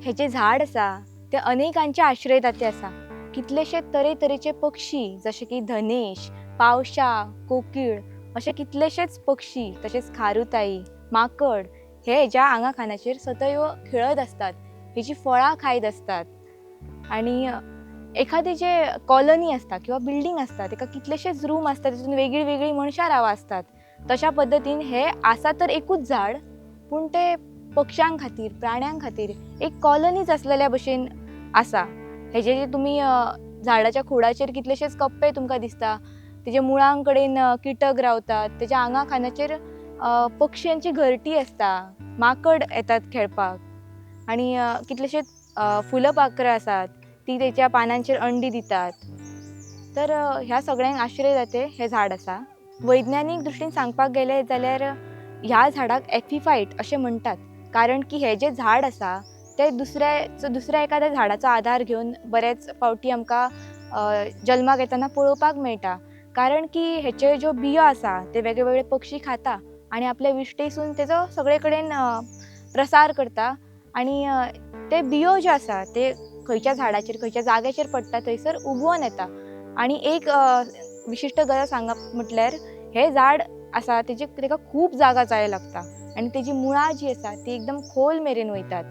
हे जे झाड आसा ते अनेकांचे आश्रयदाते आसा। कितलेशे तरेतरेचे पक्षी जसे की धनेश, पावशा, कोकीळ असे कितलेशेच पक्षी तसेच खारुताई, माकड हे हेच्या आंगा खांदाचेर सदैव खेळत असतात, हेची फळां खायत असतात। आणि एखादी जे कॉलनी असता किंवा बिल्डिंग असता तेका कितलेशेच रूम असतात, तितून वेगळी वेगळी मनशां रावा असतात। तशा पद्धतीन हे आसा तर एकूच झाड पूण ते पक्ष्यां खातीर प्राण्यां खातीर एक कॉलनीच असलेल्या भशेन आसा। हेजे जे तुम्ही झाडाच्या खोडाचेर कितलेशेच कप्पे तुमकां दिसता, तेजे मुळां कडेन कीटक रावतात, तेच्या आंगा खांदाचेर पक्ष्यांची घरटी असता, माकड येतात खेळपाक आणि कितलेशेच फुलपाखरां आसात ती तेच्या पानांचेर अंडी दितात। तर ह्या सगळ्यांक आश्रयदाते हे झाड आसा। वैज्ञानीक दृश्टीन सांगपाक गेले जाल्यार ह्या झाडाक एपिफाइट अशें म्हणटात, कारण की हे जे झाड आसा ते दुसऱ्या एखाद्या झाडाचो आधार घेवन बरेच फावटी आमकां जल्माक येताना पळोवपाक मेळटा। कारण की हेच्यो ज्यो बियो आसा ते वेगळे वेगळे पक्षी खाता आणि आपल्या विश्टेसून तेजो सगळे कडेन प्रसार करता आणि ते बियो ज्यो आसा ते खंयच्या झाडाचेर खंयच्या जाग्याचेर पडटा थंयसर उगवोन येता। आणि एक विशिश्ट गजाल सांगप म्हटल्यार हे झाड आसा तेका खूब जागा जाय लागता आणि तेजी मुळां जी आसा ती एकदम खोल मेरेन वयतात।